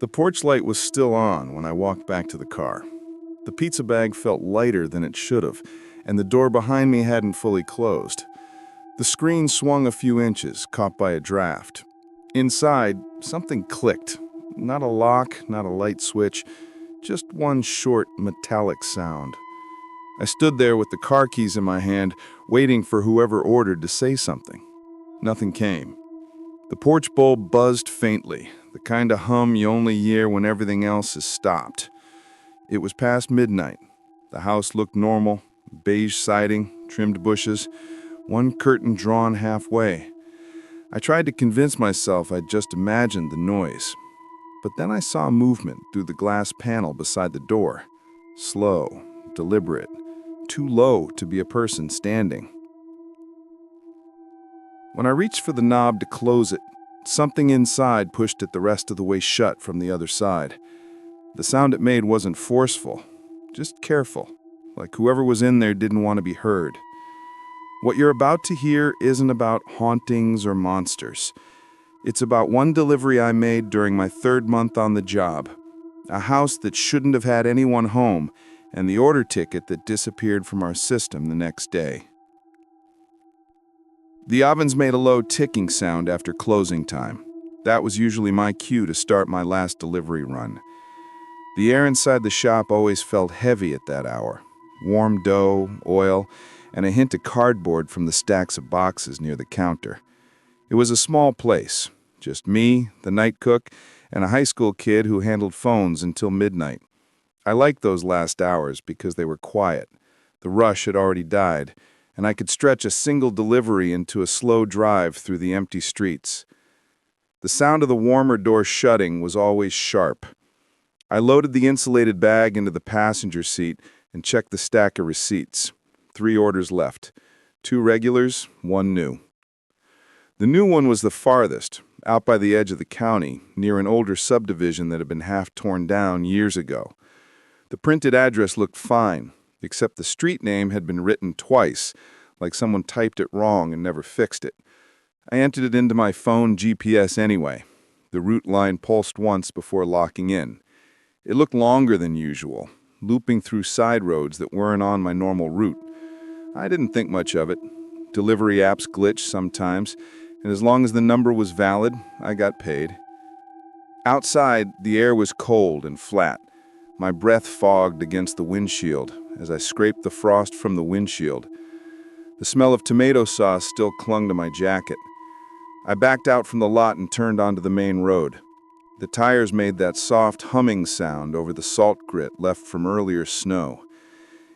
The porch light was still on when I walked back to the car. The pizza bag felt lighter than it should have, and the door behind me hadn't fully closed. The screen swung a few inches, caught by a draft. Inside, something clicked. Not a lock, not a light switch, just one short, metallic sound. I stood there with the car keys in my hand, waiting for whoever ordered to say something. Nothing came. The porch bulb buzzed faintly, the kind of hum you only hear when everything else is stopped. It was past midnight. The house looked normal, beige siding, trimmed bushes, one curtain drawn halfway. I tried to convince myself I'd just imagined the noise. But then I saw movement through the glass panel beside the door. Slow, deliberate, too low to be a person standing. When I reached for the knob to close it, something inside pushed it the rest of the way shut from the other side. The sound it made wasn't forceful, just careful, like whoever was in there didn't want to be heard. What you're about to hear isn't about hauntings or monsters. It's about one delivery I made during my 3rd month on the job, a house that shouldn't have had anyone home, and the order ticket that disappeared from our system the next day. The ovens made a low ticking sound after closing time. That was usually my cue to start my last delivery run. The air inside the shop always felt heavy at that hour. Warm dough, oil, and a hint of cardboard from the stacks of boxes near the counter. It was a small place, just me, the night cook, and a high school kid who handled phones until midnight. I liked those last hours because they were quiet. The rush had already died, and I could stretch a single delivery into a slow drive through the empty streets. The sound of the warmer door shutting was always sharp. I loaded the insulated bag into the passenger seat and checked the stack of receipts. 3 orders left. 2 regulars, 1 new. The new one was the farthest, out by the edge of the county, near an older subdivision that had been half torn down years ago. The printed address looked fine, except the street name had been written twice, like someone typed it wrong and never fixed it. I entered it into my phone GPS anyway. The route line pulsed once before locking in. It looked longer than usual, looping through side roads that weren't on my normal route. I didn't think much of it. Delivery apps glitch sometimes, and as long as the number was valid, I got paid. Outside, the air was cold and flat. My breath fogged against the windshield as I scraped the frost from the windshield. The smell of tomato sauce still clung to my jacket. I backed out from the lot and turned onto the main road. The tires made that soft humming sound over the salt grit left from earlier snow.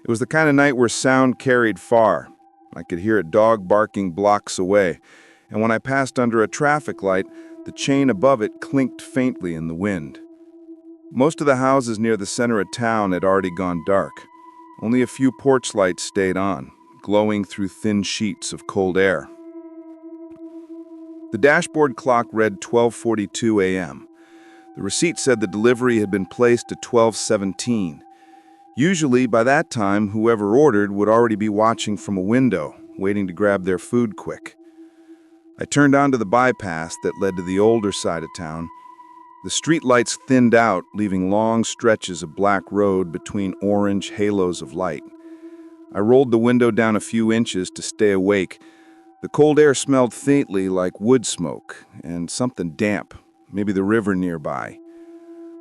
It was the kind of night where sound carried far. I could hear a dog barking blocks away, and when I passed under a traffic light, the chain above it clinked faintly in the wind. Most of the houses near the center of town had already gone dark. Only a few porch lights stayed on, glowing through thin sheets of cold air. The dashboard clock read 12:42 a.m. The receipt said the delivery had been placed at 12:17. Usually, by that time, whoever ordered would already be watching from a window, waiting to grab their food quick. I turned onto the bypass that led to the older side of town. The street lights thinned out, leaving long stretches of black road between orange halos of light. I rolled the window down a few inches to stay awake. The cold air smelled faintly like wood smoke and something damp, maybe the river nearby.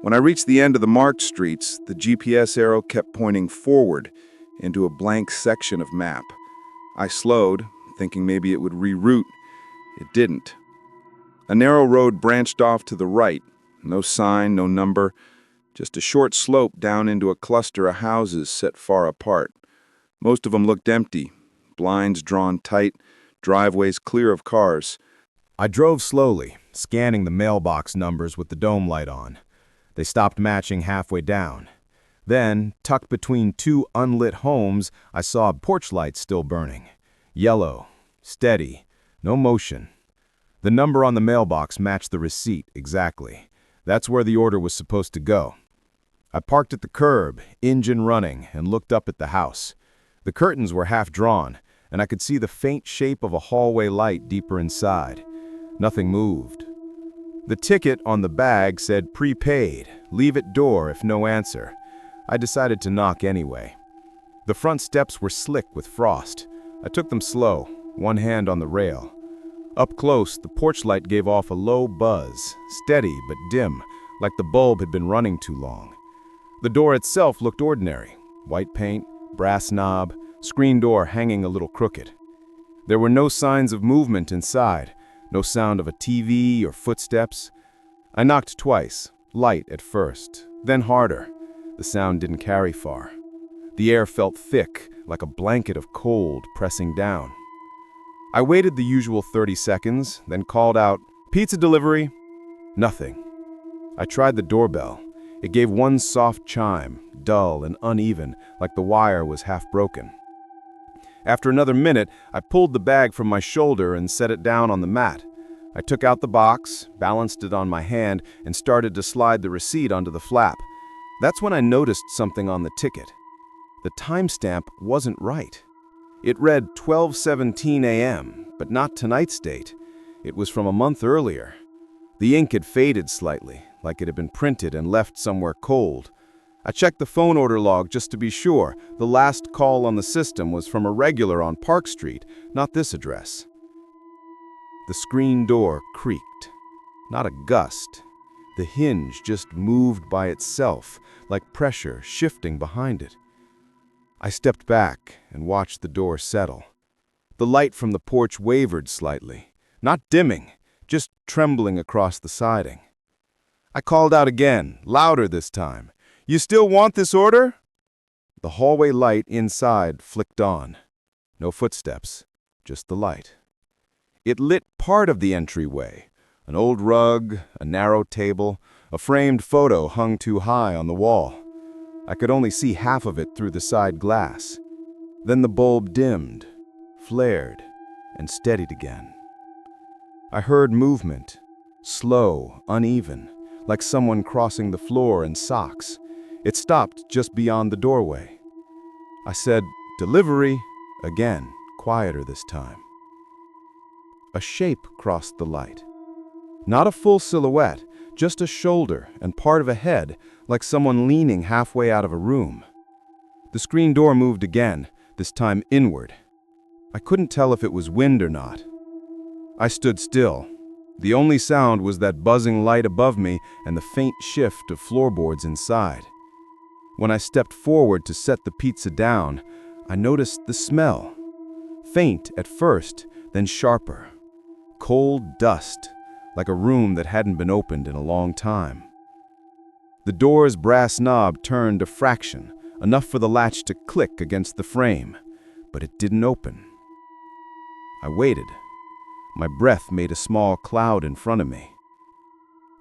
When I reached the end of the marked streets, the GPS arrow kept pointing forward into a blank section of map. I slowed, thinking maybe it would reroute. It didn't. A narrow road branched off to the right. No sign, no number, just a short slope down into a cluster of houses set far apart. Most of them looked empty, blinds drawn tight, driveways clear of cars. I drove slowly, scanning the mailbox numbers with the dome light on. They stopped matching halfway down. Then, tucked between 2 unlit homes, I saw a porch light still burning. Yellow, steady, no motion. The number on the mailbox matched the receipt exactly. That's where the order was supposed to go. I parked at the curb, engine running, and looked up at the house. The curtains were half drawn, and I could see the faint shape of a hallway light deeper inside. Nothing moved. The ticket on the bag said prepaid, leave at door if no answer. I decided to knock anyway. The front steps were slick with frost. I took them slow, one hand on the rail. Up close, the porch light gave off a low buzz, steady but dim, like the bulb had been running too long. The door itself looked ordinary. White paint, brass knob, screen door hanging a little crooked. There were no signs of movement inside, no sound of a TV or footsteps. I knocked twice, light at first, then harder. The sound didn't carry far. The air felt thick, like a blanket of cold pressing down. I waited the usual 30 seconds, then called out, "Pizza delivery." Nothing. I tried the doorbell. It gave one soft chime, dull and uneven, like the wire was half broken. After another minute, I pulled the bag from my shoulder and set it down on the mat. I took out the box, balanced it on my hand, and started to slide the receipt onto the flap. That's when I noticed something on the ticket. The timestamp wasn't right. It read 12:17 a.m., but not tonight's date. It was from a month earlier. The ink had faded slightly, like it had been printed and left somewhere cold. I checked the phone order log just to be sure. The last call on the system was from a regular on Park Street, not this address. The screen door creaked. Not a gust. The hinge just moved by itself, like pressure shifting behind it. I stepped back and watched the door settle. The light from the porch wavered slightly, not dimming, just trembling across the siding. I called out again, louder this time. "You still want this order?" The hallway light inside flicked on. No footsteps, just the light. It lit part of the entryway, an old rug, a narrow table, a framed photo hung too high on the wall. I could only see half of it through the side glass. Then the bulb dimmed, flared, and steadied again. I heard movement, slow, uneven, like someone crossing the floor in socks. It stopped just beyond the doorway. I said, "Delivery," again, quieter this time. A shape crossed the light. Not a full silhouette, just a shoulder and part of a head, like someone leaning halfway out of a room. The screen door moved again, this time inward. I couldn't tell if it was wind or not. I stood still. The only sound was that buzzing light above me and the faint shift of floorboards inside. When I stepped forward to set the pizza down, I noticed the smell. Faint at first, then sharper. Cold dust, like a room that hadn't been opened in a long time. The door's brass knob turned a fraction, enough for the latch to click against the frame, but it didn't open. I waited. My breath made a small cloud in front of me.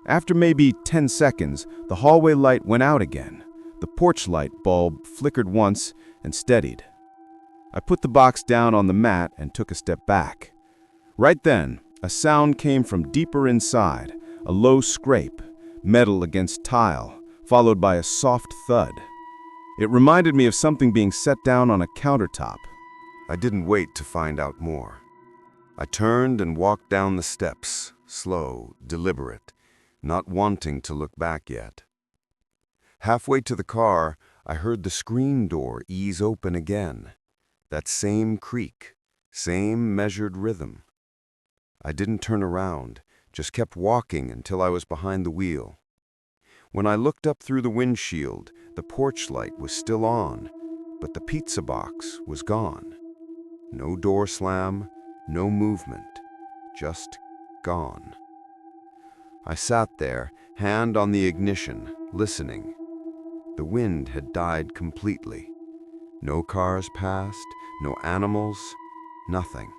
After maybe 10 seconds, the hallway light went out again. The porch light bulb flickered once and steadied. I put the box down on the mat and took a step back. Right then, a sound came from deeper inside, a low scrape, metal against tile, followed by a soft thud. It reminded me of something being set down on a countertop. I didn't wait to find out more. I turned and walked down the steps, slow, deliberate, not wanting to look back yet. Halfway to the car, I heard the screen door ease open again. That same creak, same measured rhythm. I didn't turn around, just kept walking until I was behind the wheel. When I looked up through the windshield, the porch light was still on, but the pizza box was gone. No door slam, no movement, just gone. I sat there, hand on the ignition, listening. The wind had died completely. No cars passed, no animals, nothing.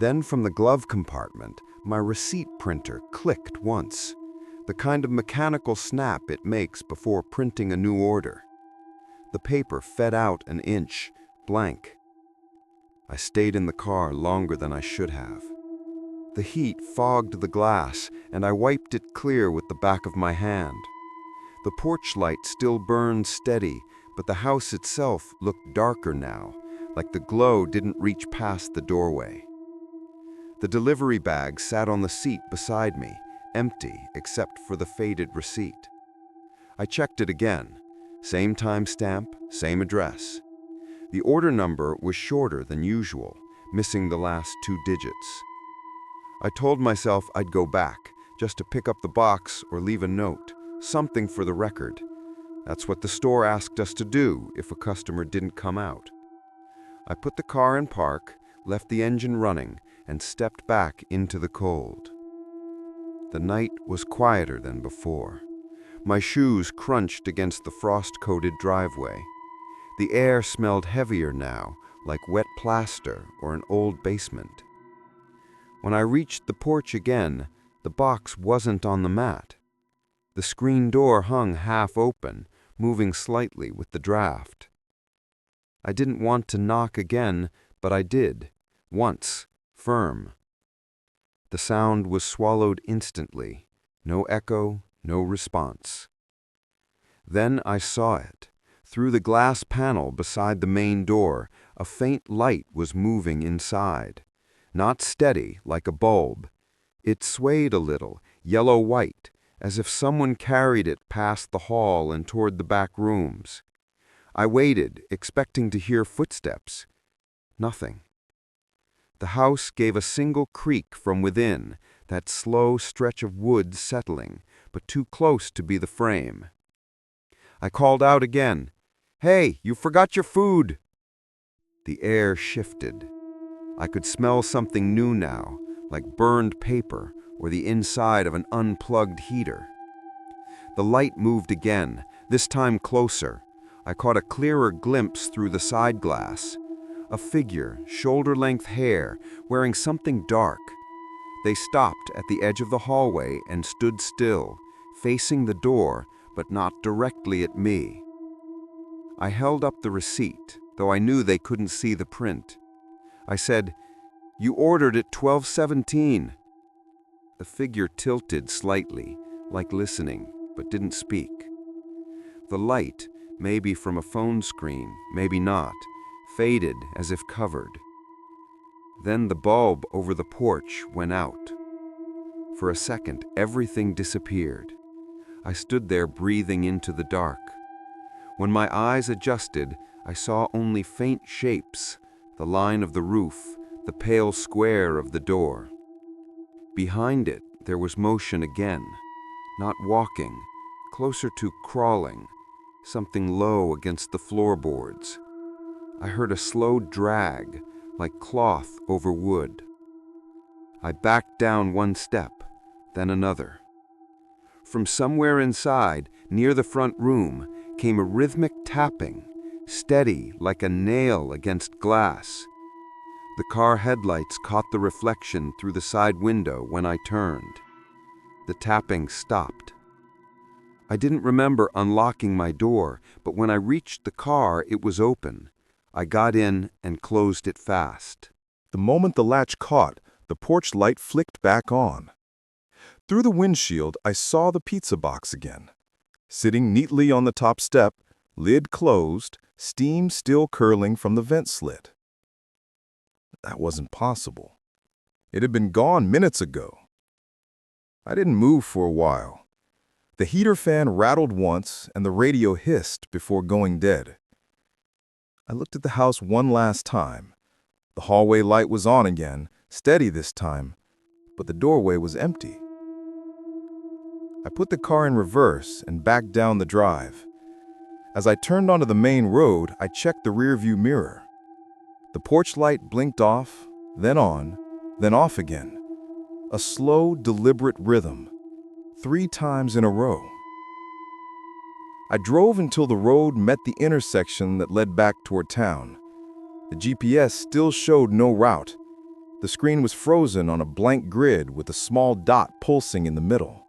Then from the glove compartment, my receipt printer clicked once, the kind of mechanical snap it makes before printing a new order. The paper fed out an inch, blank. I stayed in the car longer than I should have. The heat fogged the glass, and I wiped it clear with the back of my hand. The porch light still burned steady, but the house itself looked darker now, like the glow didn't reach past the doorway. The delivery bag sat on the seat beside me, empty except for the faded receipt. I checked it again. Same timestamp, same address. The order number was shorter than usual, missing the last 2 digits. I told myself I'd go back, just to pick up the box or leave a note, something for the record. That's what the store asked us to do if a customer didn't come out. I put the car in park, left the engine running, and stepped back into the cold. The night was quieter than before. My shoes crunched against the frost-coated driveway. The air smelled heavier now, like wet plaster or an old basement. When I reached the porch again, the box wasn't on the mat. The screen door hung half open, moving slightly with the draft. I didn't want to knock again, but I did, once, firm. The sound was swallowed instantly, no echo, no response. Then I saw it. Through the glass panel beside the main door, a faint light was moving inside. Not steady, like a bulb. It swayed a little, yellow-white, as if someone carried it past the hall and toward the back rooms. I waited, expecting to hear footsteps. Nothing. The house gave a single creak from within, that slow stretch of wood settling, but too close to be the frame. I called out again, "Hey, you forgot your food!" The air shifted. I could smell something new now, like burned paper or the inside of an unplugged heater. The light moved again, this time closer. I caught a clearer glimpse through the side glass. A figure, shoulder-length hair, wearing something dark. They stopped at the edge of the hallway and stood still, facing the door, but not directly at me. I held up the receipt, though I knew they couldn't see the print. I said, "You ordered at 12:17. The figure tilted slightly, like listening, but didn't speak. The light, maybe from a phone screen, maybe not, faded as if covered. Then the bulb over the porch went out. For a second, everything disappeared. I stood there breathing into the dark. When my eyes adjusted, I saw only faint shapes, the line of the roof, the pale square of the door. Behind it, there was motion again, not walking, closer to crawling, something low against the floorboards. I heard a slow drag, like cloth over wood. I backed down one step, then another. From somewhere inside, near the front room, came a rhythmic tapping, steady like a nail against glass. The car headlights caught the reflection through the side window when I turned. The tapping stopped. I didn't remember unlocking my door, but when I reached the car, it was open. I got in and closed it fast. The moment the latch caught, the porch light flicked back on. Through the windshield, I saw the pizza box again. Sitting neatly on the top step, lid closed, steam still curling from the vent slit. That wasn't possible. It had been gone minutes ago. I didn't move for a while. The heater fan rattled once and the radio hissed before going dead. I looked at the house one last time. The hallway light was on again, steady this time, but the doorway was empty. I put the car in reverse and backed down the drive. As I turned onto the main road, I checked the rearview mirror. The porch light blinked off, then on, then off again. A slow, deliberate rhythm, 3 times in a row. I drove until the road met the intersection that led back toward town. The GPS still showed no route. The screen was frozen on a blank grid with a small dot pulsing in the middle.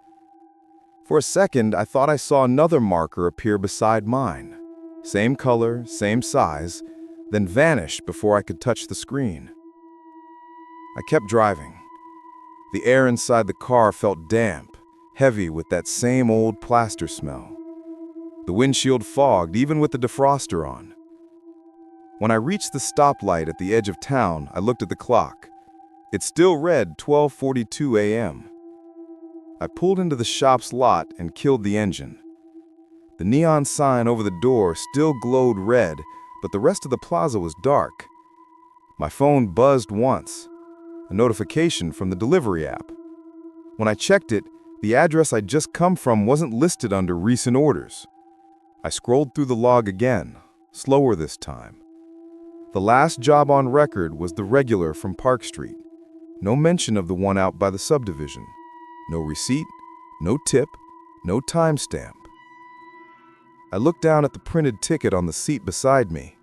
For a second, I thought I saw another marker appear beside mine. Same color, same size, then vanish before I could touch the screen. I kept driving. The air inside the car felt damp, heavy with that same old plaster smell. The windshield fogged even with the defroster on. When I reached the stoplight at the edge of town, I looked at the clock. It still read 12:42 a.m. I pulled into the shop's lot and killed the engine. The neon sign over the door still glowed red, but the rest of the plaza was dark. My phone buzzed once, a notification from the delivery app. When I checked it, the address I'd just come from wasn't listed under recent orders. I scrolled through the log again, slower this time. The last job on record was the regular from Park Street. No mention of the one out by the subdivision. No receipt, no tip, no timestamp. I looked down at the printed ticket on the seat beside me.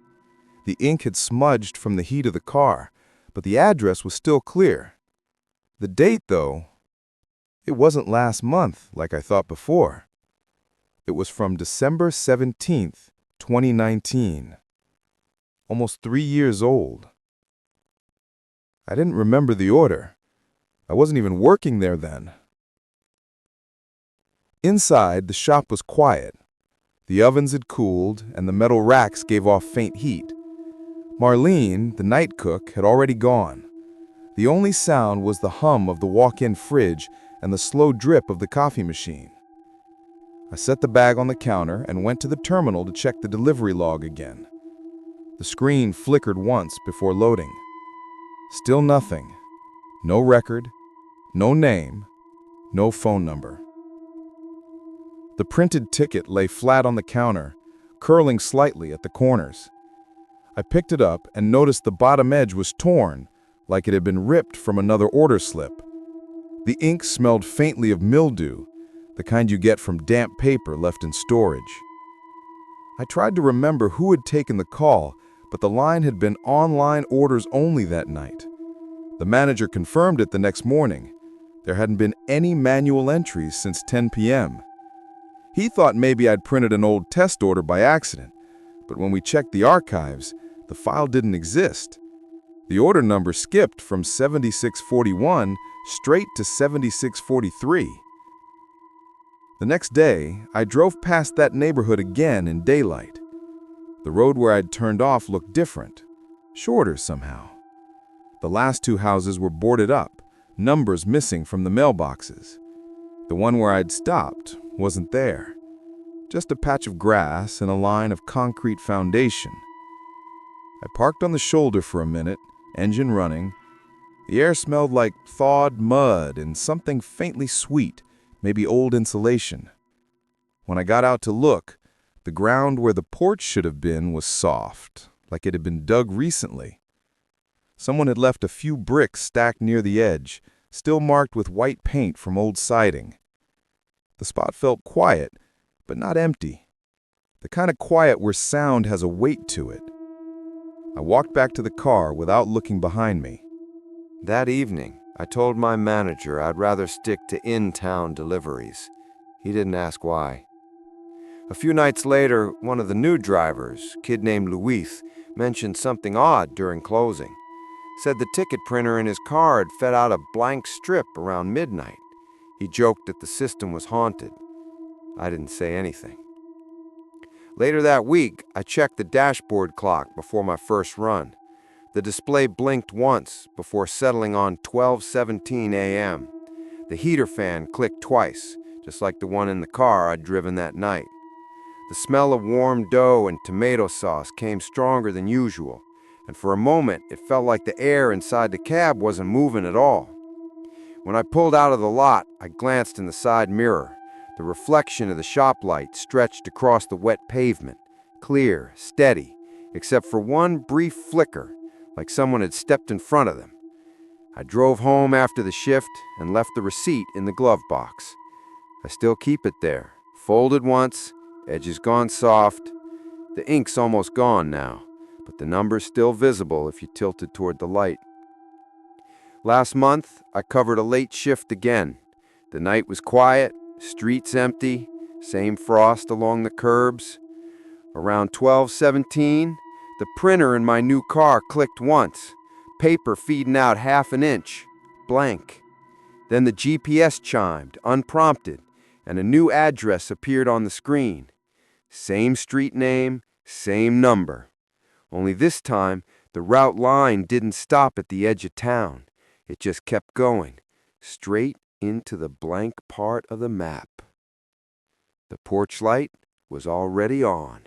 The ink had smudged from the heat of the car, but the address was still clear. The date, though, it wasn't last month like I thought before. It was from December 17th, 2019. Almost 3 years old. I didn't remember the order. I wasn't even working there then. Inside, the shop was quiet. The ovens had cooled, and the metal racks gave off faint heat. Marlene, the night cook, had already gone. The only sound was the hum of the walk-in fridge and the slow drip of the coffee machine. I set the bag on the counter and went to the terminal to check the delivery log again. The screen flickered once before loading. Still nothing. No record, no name, no phone number. The printed ticket lay flat on the counter, curling slightly at the corners. I picked it up and noticed the bottom edge was torn, like it had been ripped from another order slip. The ink smelled faintly of mildew, the kind you get from damp paper left in storage. I tried to remember who had taken the call, but the line had been online orders only that night. The manager confirmed it the next morning. There hadn't been any manual entries since 10 p.m. He thought maybe I'd printed an old test order by accident, but when we checked the archives, the file didn't exist. The order number skipped from 7641 straight to 7643. The next day, I drove past that neighborhood again in daylight. The road where I'd turned off looked different, shorter somehow. The last two houses were boarded up, numbers missing from the mailboxes. The one where I'd stopped wasn't there. Just a patch of grass and a line of concrete foundation. I parked on the shoulder for a minute, engine running. The air smelled like thawed mud and something faintly sweet, maybe old insulation. When I got out to look, the ground where the porch should have been was soft, like it had been dug recently. Someone had left a few bricks stacked near the edge, still marked with white paint from old siding. The spot felt quiet, but not empty. The kind of quiet where sound has a weight to it. I walked back to the car without looking behind me. That evening, I told my manager I'd rather stick to in-town deliveries. He didn't ask why. A few nights later, one of the new drivers, a kid named Luis, mentioned something odd during closing. Said the ticket printer in his car had fed out a blank strip around midnight. He joked that the system was haunted. I didn't say anything. Later that week, I checked the dashboard clock before my first run. The display blinked once before settling on 12:17 a.m. The heater fan clicked twice, just like the one in the car I'd driven that night. The smell of warm dough and tomato sauce came stronger than usual, and for a moment it felt like the air inside the cab wasn't moving at all. When I pulled out of the lot, I glanced in the side mirror. The reflection of the shop light stretched across the wet pavement, clear, steady, except for one brief flicker, like someone had stepped in front of them. I drove home after the shift and left the receipt in the glove box. I still keep it there, folded once, edges gone soft. The ink's almost gone now, but the number's still visible if you tilt it toward the light. Last month, I covered a late shift again. The night was quiet, streets empty, same frost along the curbs. Around 12:17, the printer in my new car clicked once, paper feeding out half an inch, blank. Then the GPS chimed, unprompted, and a new address appeared on the screen. Same street name, same number. Only this time, the route line didn't stop at the edge of town. It just kept going, straight into the blank part of the map. The porch light was already on.